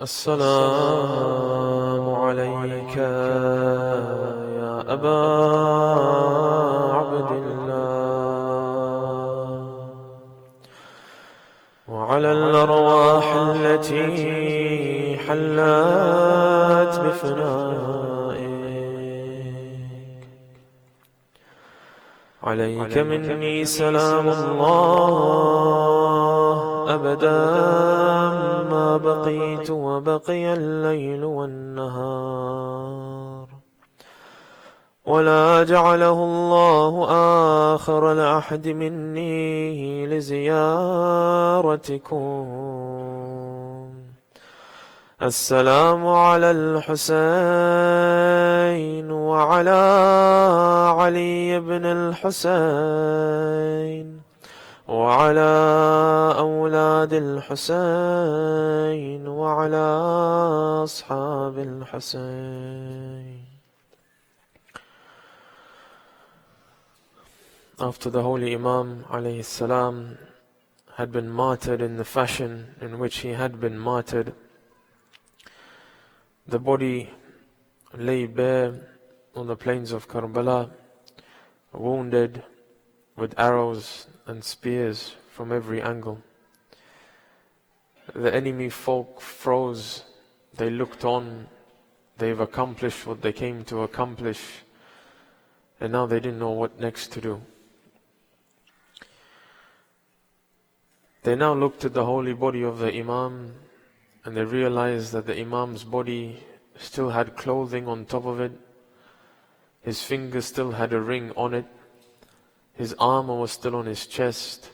السلام عليك يا أبا عبد الله وعلى الأرواح التي حلت بفنائك عليك مني سلام الله أبدا ما بقيت وبقي الليل والنهار ولا جعله الله آخر العهد مني لزيارتكم. السلام على الحسين وعلى علي بن الحسين وعلى أولاد الحسين وعلى أصحاب الحسين. After the Holy Imam alayhi salam had been martyred in the fashion in which he had been martyred, the body lay bare on the plains of Karbala, wounded with arrows and spears from every angle. The enemy folk froze, they looked on, they've accomplished what they came to accomplish, and now they didn't know what next to do. They now looked at the holy body of the Imam, and they realized that the Imam's body still had clothing on top of it, his finger still had a ring on it, his armor was still on his chest.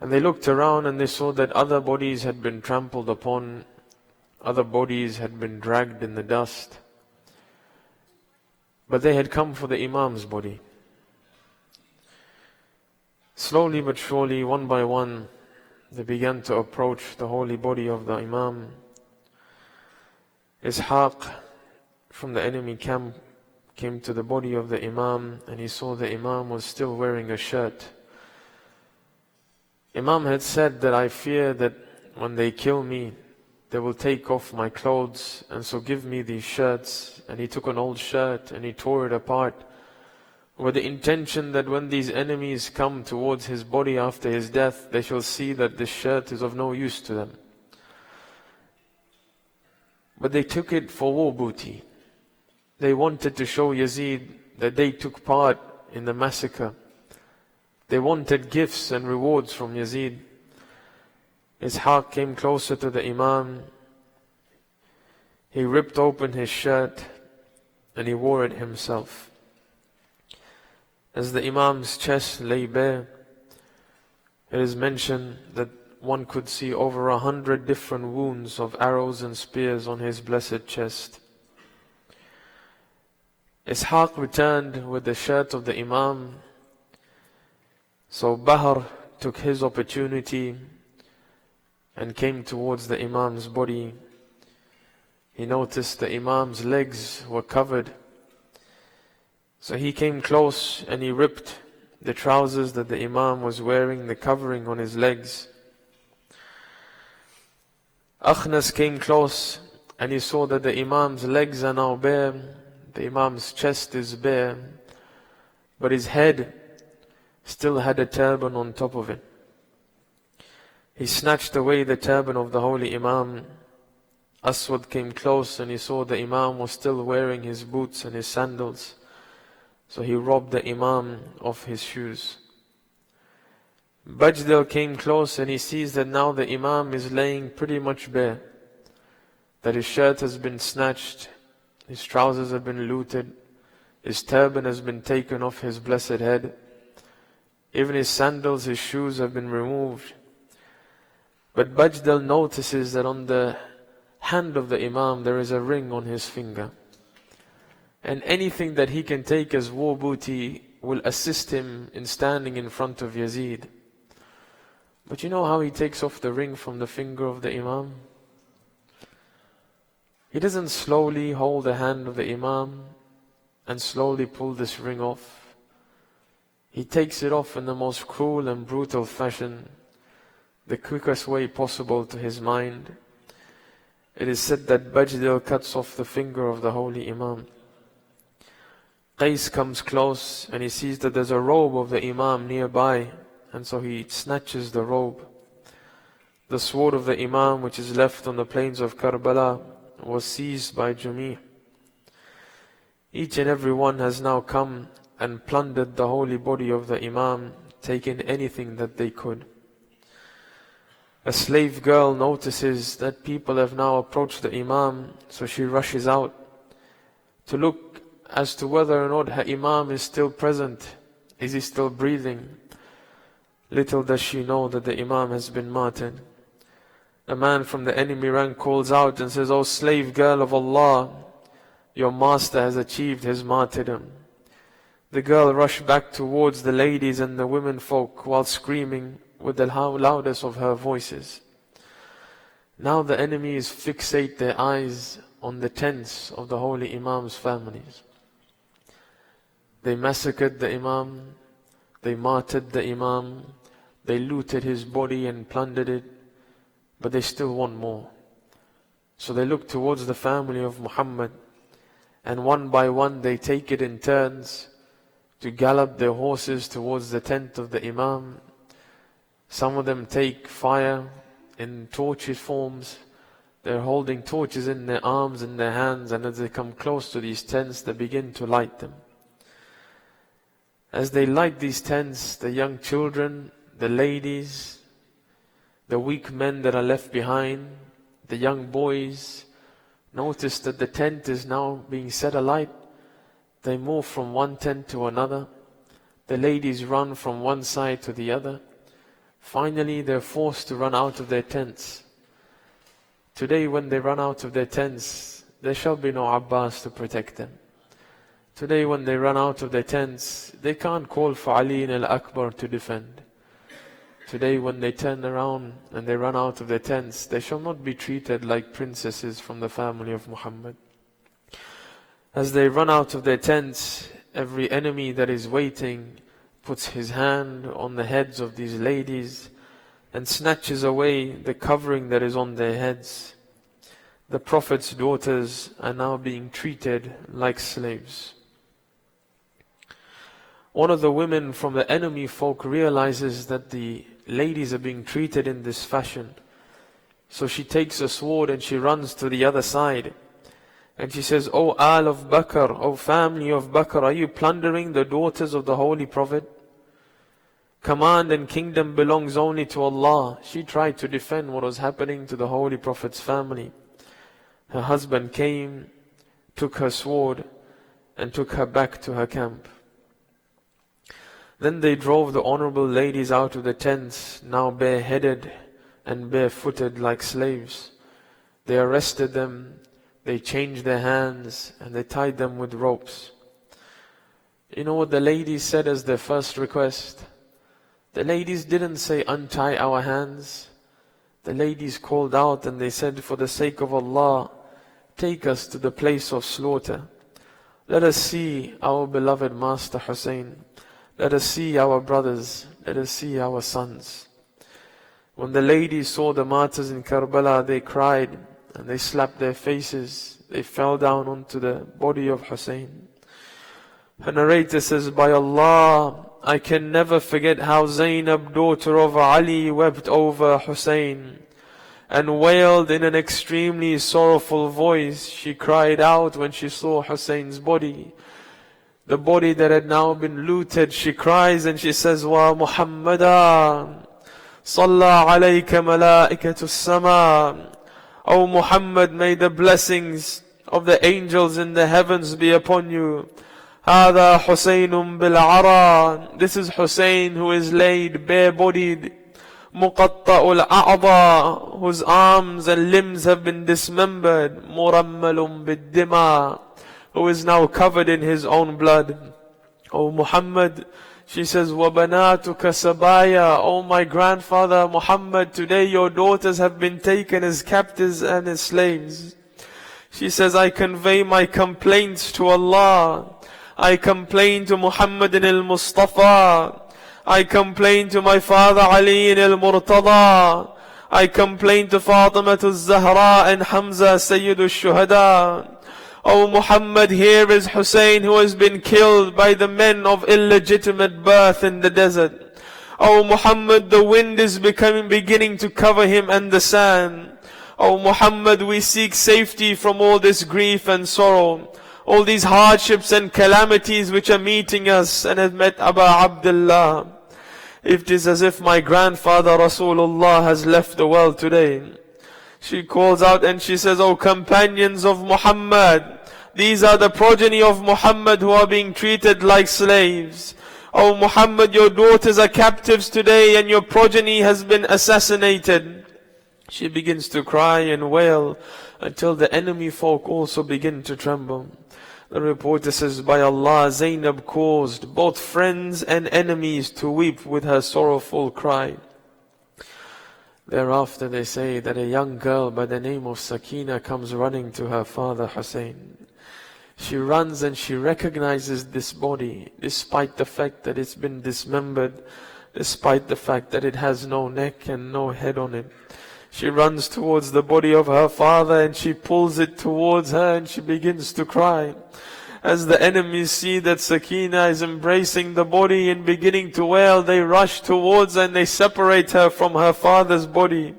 And they looked around and they saw that other bodies had been trampled upon, other bodies had been dragged in the dust, but they had come for the Imam's body. Slowly but surely, one by one, they began to approach the holy body of the Imam. Ishaq from the enemy camp came to the body of the Imam, and he saw the Imam was still wearing a shirt. Imam had said that I fear that when they kill me, they will take off my clothes, and so give me these shirts. And he took an old shirt and he tore it apart, with the intention that when these enemies come towards his body after his death, they shall see that this shirt is of no use to them. But they took it for war booty. They wanted to show Yazid that they took part in the massacre. They wanted gifts and rewards from Yazid. Ishaq came closer to the Imam. He ripped open his shirt and he wore it himself. As the Imam's chest lay bare, it is mentioned that one could see over 100 different wounds of arrows and spears on his blessed chest. Ishaq returned with the shirt of the Imam. So Bahr took his opportunity and came towards the Imam's body. He noticed the Imam's legs were covered. So he came close and he ripped the trousers that the Imam was wearing, the covering on his legs. Akhnas came close and he saw that the Imam's legs are now bare, the Imam's chest is bare, but his head still had a turban on top of it. He snatched away the turban of the holy Imam. Aswad came close and he saw the Imam was still wearing his boots and his sandals. So he robbed the Imam of his shoes. Bajdal came close and he sees that now the Imam is laying pretty much bare, that his shirt has been snatched, his trousers have been looted, his turban has been taken off his blessed head, even his sandals, his shoes have been removed. But Bajdal notices that on the hand of the Imam there is a ring on his finger. And anything that he can take as war booty will assist him in standing in front of Yazid. But you know how he takes off the ring from the finger of the Imam? He doesn't slowly hold the hand of the Imam and slowly pull this ring off. He takes it off in the most cruel and brutal fashion. the quickest way possible to his mind. It is said that Bajdil cuts off the finger of the holy Imam. Qais comes close and he sees that there's a robe of the Imam nearby, and so he snatches the robe. The sword of the Imam, which is left on the plains of Karbala, was seized by Jumi'. Each and every one has now come and plundered the holy body of the Imam, taking anything that they could. A slave girl notices that people have now approached the Imam, so she rushes out to look as to whether or not her Imam is still present. Is he still breathing? Little does she know that the Imam has been martyred. A man from the enemy rank calls out and says, "O slave girl of Allah, your master has achieved his martyrdom." The girl rushed back towards the ladies and the women folk while screaming with the loudest of her voices. Now the enemies fixate their eyes on the tents of the holy Imam's families. They massacred the Imam, they martyred the Imam, they looted his body and plundered it, but they still want more. So they look towards the family of Muhammad, and one by one they take it in turns to gallop their horses towards the tent of the Imam. Some of them take fire in torches forms. They're holding torches in their arms and their hands, and as they come close to these tents, they begin to light them. As they light these tents, the young children, the ladies, the weak men that are left behind, the young boys, notice that the tent is now being set alight. They move from one tent to another. The ladies run from one side to the other. Finally, they're forced to run out of their tents. Today, when they run out of their tents, there shall be no Abbas to protect them. Today, when they run out of their tents, they can't call for Ali al-Akbar to defend. Today, when they turn around and they run out of their tents, they shall not be treated like princesses from the family of Muhammad. As they run out of their tents, every enemy that is waiting puts his hand on the heads of these ladies and snatches away the covering that is on their heads. The Prophet's daughters are now being treated like slaves. One of the women from the enemy folk realizes that the ladies are being treated in this fashion. So she takes a sword and she runs to the other side. And she says, "O Al of Bakr, O family of Bakr, are you plundering the daughters of the Holy Prophet? Command and kingdom belongs only to Allah." She tried to defend what was happening to the Holy Prophet's family. Her husband came, took her sword, and took her back to her camp. Then they drove the honorable ladies out of the tents, now bareheaded and barefooted like slaves. They arrested them, they changed their hands, and they tied them with ropes. You know what the ladies said as their first request? The ladies didn't say, "Untie our hands." The ladies called out and they said, "For the sake of Allah, take us to the place of slaughter. Let us see our beloved Master Hussein. Let us see our brothers. Let us see our sons." When the ladies saw the martyrs in Karbala, they cried and they slapped their faces. They fell down onto the body of Hussein. A narrator says, "By Allah, I can never forget how Zainab, daughter of Ali, wept over Hussein and wailed in an extremely sorrowful voice. She cried out when she saw Hussein's body, the body that had now been looted. She cries and she says, "Wa Muhammadan, Salla alayka malaikatus sama." O Muhammad, may the blessings of the angels in the heavens be upon you. هذا حسين بالعرى. This is Hussein who is laid bare-bodied. مقطع الأعضاء, whose arms and limbs have been dismembered. مرمل بالدماء, who is now covered in his own blood. O Muhammad, she says, وَبَنَاتُكَ سَبَايَا. O my grandfather Muhammad, today your daughters have been taken as captives and as slaves. She says, I convey my complaints to Allah. I complain to Muhammad al-Mustafa. I complain to my father Ali al-Murtada. I complain to Fatima al-Zahra and Hamza Sayyid al-Shuhada. O Muhammad, here is Hussein who has been killed by the men of illegitimate birth in the desert. O Muhammad, the wind is beginning to cover him and the sand. O Muhammad, we seek safety from all this grief and sorrow, all these hardships and calamities which are meeting us and have met Aba Abdullah. It is as if my grandfather Rasulullah has left the world today. She calls out and she says, O companions of Muhammad, these are the progeny of Muhammad who are being treated like slaves. O Muhammad, your daughters are captives today and your progeny has been assassinated. She begins to cry and wail until the enemy folk also begin to tremble. The reporter says, by Allah, Zainab caused both friends and enemies to weep with her sorrowful cry. Thereafter they say that a young girl by the name of Sakina comes running to her father Hussein. She runs and she recognizes this body, despite the fact that it's been dismembered, despite the fact that it has no neck and no head on it. She runs towards the body of her father and she pulls it towards her and she begins to cry. As the enemies see that Sakina is embracing the body and beginning to wail, they rush towards her and they separate her from her father's body.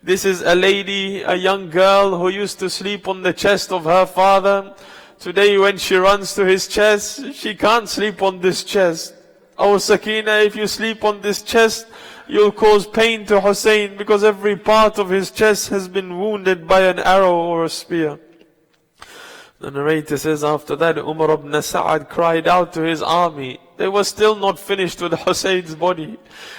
This is a lady, a young girl who used to sleep on the chest of her father. Today when she runs to his chest, she can't sleep on this chest. Oh Sakina, if you sleep on this chest, you'll cause pain to Hussein because every part of his chest has been wounded by an arrow or a spear. The narrator says after that, Umar ibn Sa'ad cried out to his army. They were still not finished with Hussein's body.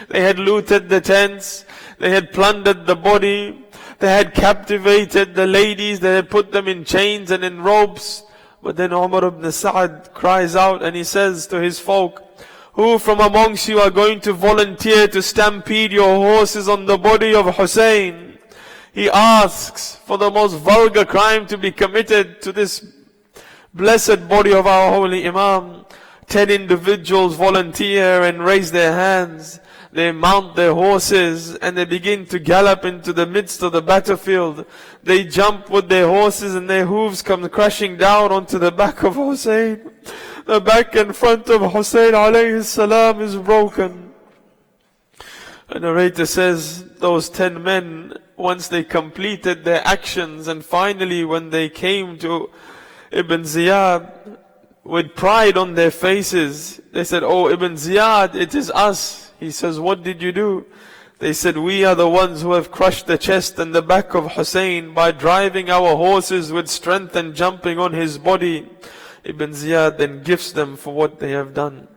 They had looted the tents, they had plundered the body, they had captivated the ladies, they had put them in chains and in ropes. But then Umar ibn Sa'ad cries out and he says to his folk, who from amongst you are going to volunteer to stampede your horses on the body of Hussein? He asks for the most vulgar crime to be committed to this blessed body of our holy Imam. 10 individuals volunteer and raise their hands. They mount their horses and they begin to gallop into the midst of the battlefield. They jump with their horses and their hooves come crashing down onto the back of Hussein. The back and front of Hussein alayhi salam is broken. The narrator says those 10 men, once they completed their actions and finally when they came to Ibn Ziyad with pride on their faces, they said, "Oh Ibn Ziyad, it is us." He says, "What did you do?" They said, "We are the ones who have crushed the chest and the back of Hussein by driving our horses with strength and jumping on his body." Ibn Ziyad then gifts them for what they have done.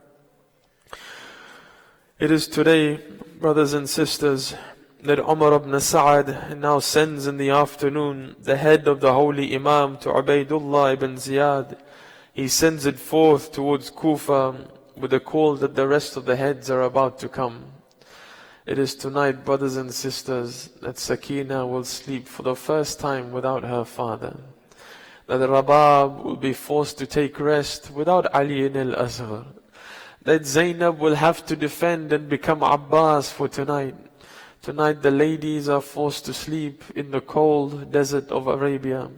It is today, brothers and sisters, that Umar ibn Sa'ad now sends in the afternoon the head of the holy Imam to Ubaidullah ibn Ziyad. He sends it forth towards Kufa with the call that the rest of the heads are about to come. It is tonight, brothers and sisters, that Sakina will sleep for the first time without her father. That Rabab will be forced to take rest without Ali al-Asghar. That Zainab will have to defend and become Abbas for tonight. Tonight the ladies are forced to sleep in the cold desert of Arabia.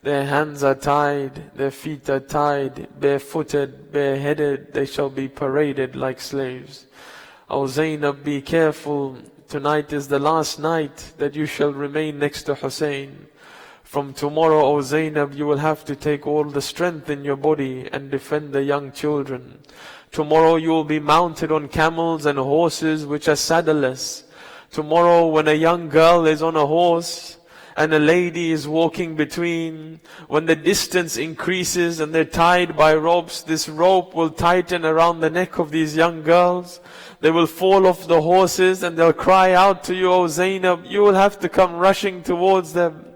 Their hands are tied, their feet are tied, barefooted, bareheaded, they shall be paraded like slaves. O Zainab, be careful. Tonight is the last night that you shall remain next to Hussein. From tomorrow, O Zainab, you will have to take all the strength in your body and defend the young children. Tomorrow you will be mounted on camels and horses which are saddleless. Tomorrow when a young girl is on a horse and a lady is walking between, when the distance increases and they're tied by ropes, this rope will tighten around the neck of these young girls. They will fall off the horses and they'll cry out to you, O Zainab, you will have to come rushing towards them.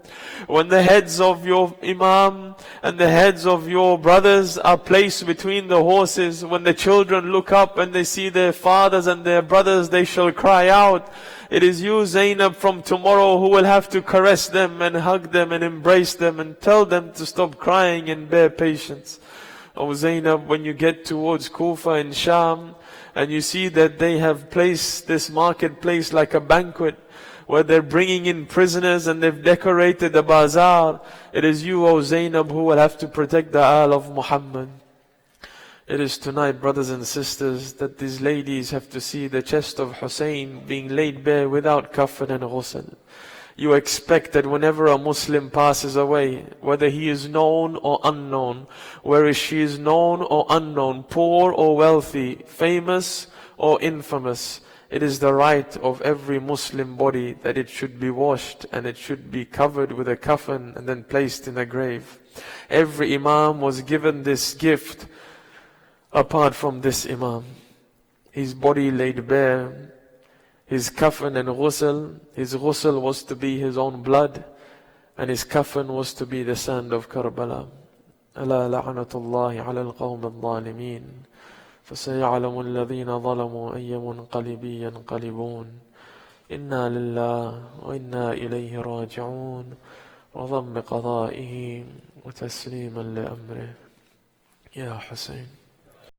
When the heads of your Imam and the heads of your brothers are placed between the horses, when the children look up and they see their fathers and their brothers, they shall cry out. It is you, Zainab, from tomorrow who will have to caress them and hug them and embrace them and tell them to stop crying and bear patience. O Zainab, when you get towards Kufa and Sham, And you see that they have placed this marketplace like a banquet, where they're bringing in prisoners and they've decorated the bazaar. It is you, O Zainab, who will have to protect the Al of Muhammad. It is tonight, brothers and sisters, that these ladies have to see the chest of Hussein being laid bare without kafan and ghusl. You expect that whenever a Muslim passes away, whether he is known or unknown, whether she is known or unknown, poor or wealthy, famous or infamous, it is the right of every Muslim body that it should be washed and it should be covered with a kafan and then placed in a grave. Every Imam was given this gift. Apart from this Imam, his body laid bare, his kafan and ghusl. His ghusl was to be his own blood, and his kafan was to be the sand of Karbala. ألا لعنة الله على القوم الظالمين فسيعلم الذين ظلموا أي منقلب ينقلبون إنا لله وإنا إليه راجعون وضم قضائه وتسليما لأمره. يا حسين.